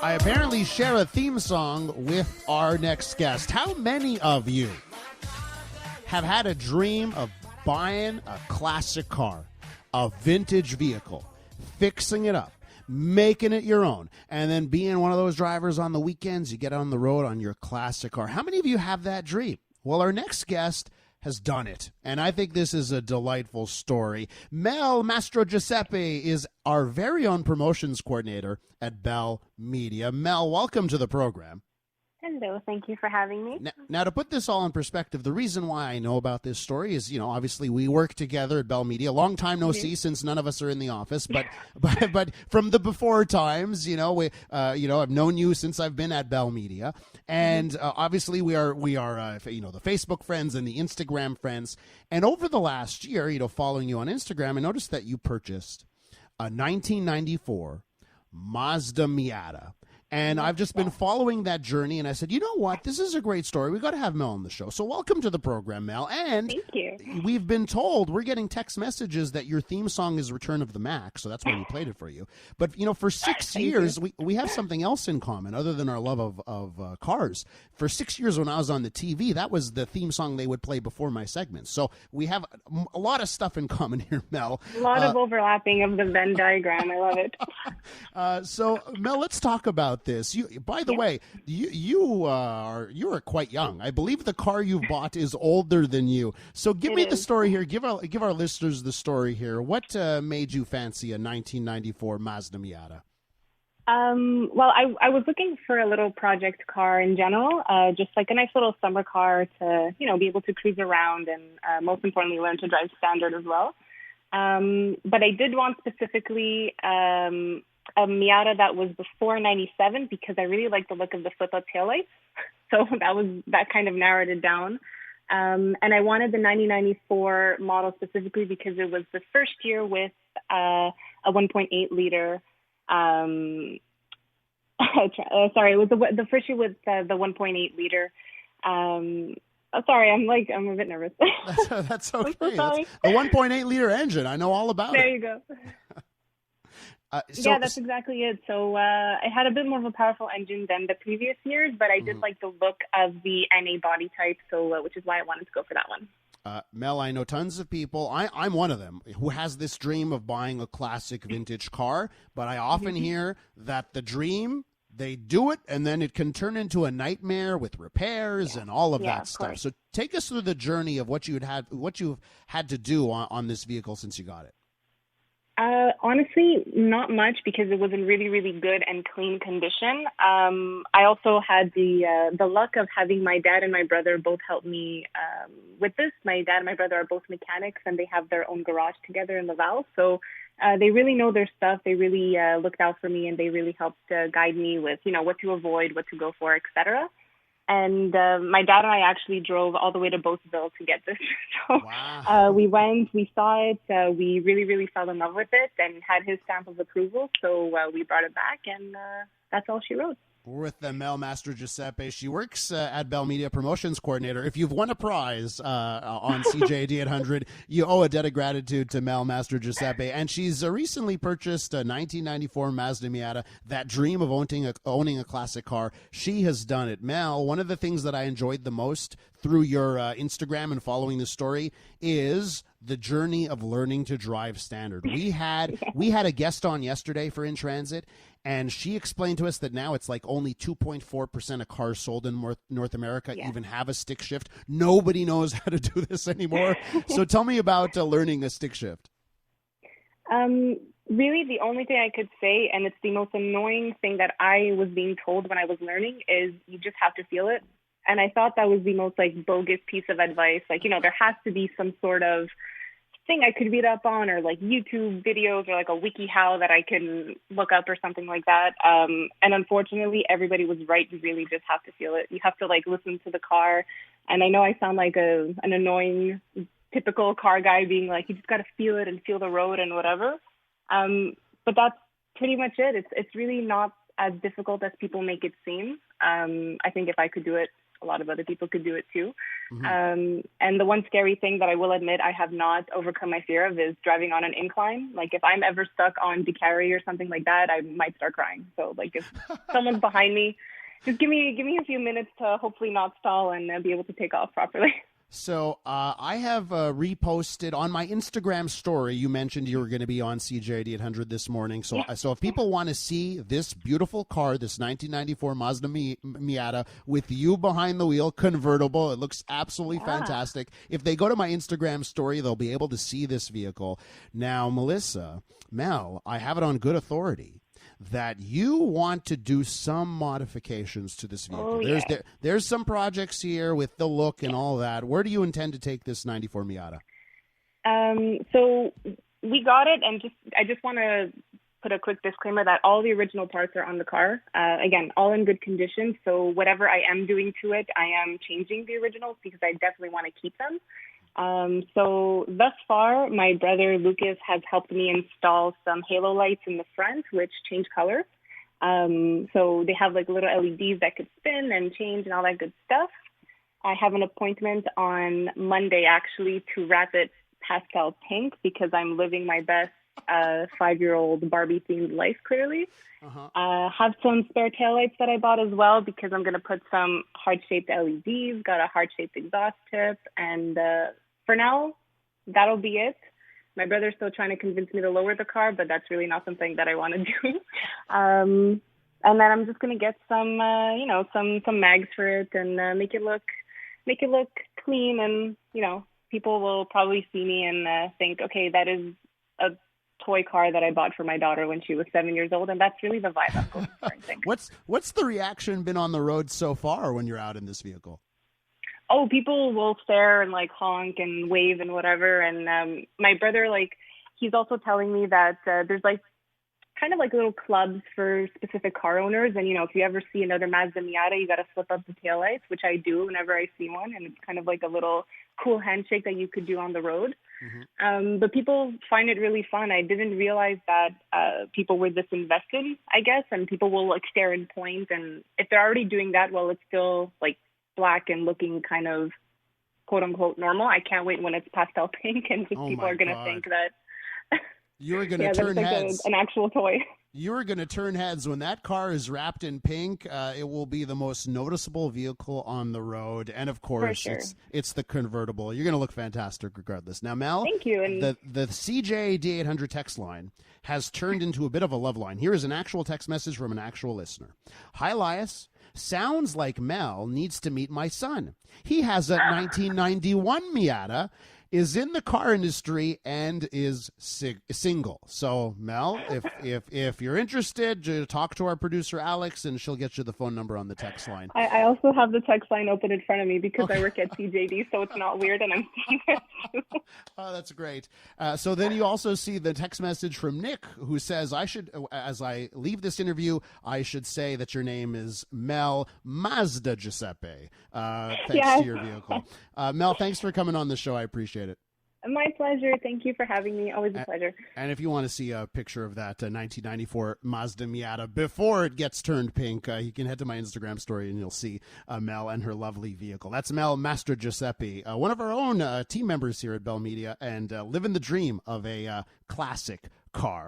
I apparently share a theme song with our next guest. How many of you have had a dream of buying a classic car, a vintage vehicle, fixing it up, making it your own, and then being one of those drivers on the weekends, you get on the road on your classic car? How many of you have that dream? Well, our next guest has done it, and I think this is a delightful story. Mel Mastrogiuseppe is our very own promotions coordinator at Bell Media. Mel, welcome to the program. Hello, thank you for having me. Now, to put this all in perspective, the reason why I know about this story is, obviously we work together at Bell Media. Long time no see, since none of us are in the office. But but from the before times, I've known you since I've been at Bell Media, and obviously we are the Facebook friends and the Instagram friends. And over the last year, following you on Instagram, I noticed that you purchased a 1994 Mazda Miata. And I've just been following that journey, and I said, you know what? This is a great story. We've got to have Mel on the show. So welcome to the program, Mel. And thank you. We've been told, we're getting text messages that your theme song is Return of the Mac, so that's why we played it for you. But, for 6 years, we have something else in common other than our love of cars. For 6 years when I was on the TV, that was the theme song they would play before my segments. So we have a lot of stuff in common here, Mel. A lot of overlapping of the Venn diagram. I love it. So, Mel, let's talk about this. By the way, you are quite young. I believe the car you've bought is older than you. So give me the story here. Give our listeners the story here. What made you fancy a 1994 Mazda Miata? Well, I was looking for a little project car in general, just like a nice little summer car to, be able to cruise around and most importantly, learn to drive standard as well. But I did want specifically a Miata that was before 97 because I really liked the look of the flip-up taillights. So that kind of narrowed it down. And I wanted the 1994 model specifically because it was the first year with a 1.8 liter. Sorry, it was the first year with the 1.8 liter. Sorry, I'm a bit nervous. That's okay. I'm so sorry. That's the 1.8 liter engine. I know all about it. There you go. Yeah, that's exactly it. So it had a bit more of a powerful engine than the previous years, but I did like the look of the NA body type, so which is why I wanted to go for that one. Mel, I know tons of people, I'm one of them, who has this dream of buying a classic vintage car, but I often hear that the dream, they do it, and then it can turn into a nightmare with repairs and all of that stuff. Course. So take us through the journey of what you've had to do on this vehicle since you got it. Honestly, not much because it was in really, really good and clean condition. I also had the luck of having my dad and my brother both help me with this. My dad and my brother are both mechanics, and they have their own garage together in Laval. So they really know their stuff. They really looked out for me, and they really helped guide me with, what to avoid, what to go for, etc. And my dad and I actually drove all the way to Beauceville to get this. So wow. We went, we saw it, we really, really fell in love with it and had his stamp of approval. So we brought it back, and that's all she wrote. We're with Mel Mastrogiuseppe. She works at Bell Media Promotions Coordinator. If you've won a prize on CJAD 800, you owe a debt of gratitude to Mel Mastrogiuseppe. And she's recently purchased a 1994 Mazda Miata, that dream of owning a classic car. She has done it. Mel, one of the things that I enjoyed the most through your Instagram and following the story is the journey of learning to drive standard. We had a guest on yesterday for In Transit, and she explained to us that now it's like only 2.4% of cars sold in North America even have a stick shift. Nobody knows how to do this anymore. So tell me about learning a stick shift. Really, the only thing I could say, and it's the most annoying thing that I was being told when I was learning, is you just have to feel it. And I thought that was the most bogus piece of advice. There has to be some sort of thing I could read up on, or YouTube videos, or a WikiHow that I can look up or something like that. And unfortunately, everybody was right. You really just have to feel it. You have to listen to the car. And I know I sound like an annoying, typical car guy being you just got to feel it and feel the road and whatever. But that's pretty much it. It's really not as difficult as people make it seem. I think if I could do it, a lot of other people could do it too. Mm-hmm. And the one scary thing that I will admit I have not overcome my fear of is driving on an incline. Like if I'm ever stuck on DeCarry or something like that, I might start crying. So like if someone's behind me, just give me a few minutes to hopefully not stall and be able to take off properly. So I have reposted on my Instagram story. You mentioned you were going to be on CJD 800 this morning. So if people want to see this beautiful car, this 1994 Mazda Miata with you behind the wheel, convertible, it looks absolutely fantastic. If they go to my Instagram story, they'll be able to see this vehicle. Now, Mel, I have it on good authority that you want to do some modifications to this vehicle. There's some projects here with the look and all that. Where do you intend to take this 94 Miata? So we got it, and I just want to put a quick disclaimer that all the original parts are on the car. Again, all in good condition. So whatever I am doing to it, I am changing the originals because I definitely want to keep them. So thus far, my brother Lucas has helped me install some halo lights in the front, which change color. So they have like little LEDs that could spin and change and all that good stuff. I have an appointment on Monday actually to wrap it pastel pink because I'm living my best 5-year-old Barbie themed life clearly. Have some spare taillights that I bought as well because I'm going to put some heart-shaped LEDs, got a heart-shaped exhaust tip, and for now, that'll be it. My brother's still trying to convince me to lower the car, but that's really not something that I want to do. And then I'm just going to get some, some mags for it and make it look clean, and people will probably see me and think, okay, that is a toy car that I bought for my daughter when she was 7 years old, and that's really the vibe I'm going for, I think. What's the reaction been on the road so far when you're out in this vehicle? Oh, people will stare and like honk and wave and whatever. And my brother, he's also telling me that there's kind of little clubs for specific car owners. And, if you ever see another Mazda Miata, you got to flip up the taillights, which I do whenever I see one. And it's kind of like a little cool handshake that you could do on the road. Mm-hmm. But people find it really fun. I didn't realize that people were this invested, I guess, and people will stare and point. And if they're already doing that, well, it's still black and looking kind of quote unquote normal. I can't wait when it's pastel pink and people are going to think that you're going to turn heads. An actual toy. You're going to turn heads when that car is wrapped in pink. It will be the most noticeable vehicle on the road, and of course, it's the convertible. You're going to look fantastic regardless. Now, Mel, thank you. And the CJ D800 text line has turned into a bit of a love line. Here is an actual text message from an actual listener. Hi, Elias. Sounds like Mel needs to meet my son. He has a 1991 Miata, is in the car industry, and is single. So, Mel, if you're interested, talk to our producer, Alex, and she'll get you the phone number on the text line. I also have the text line open in front of me because I work at CJD, so it's not weird, and I'm seeing it too. Oh, that's great. So then you also see the text message from Nick, who says, as I leave this interview, I should say that your name is Mel Mastrogiuseppe. Thanks to your vehicle. Mel, thanks for coming on the show. I appreciate it. My pleasure. Thank you for having me. Always a pleasure. And if you want to see a picture of that 1994 Mazda Miata before it gets turned pink, you can head to my Instagram story and you'll see Mel and her lovely vehicle. That's Mel Mastrogiuseppe, one of our own team members here at Bell Media, and living the dream of a classic car.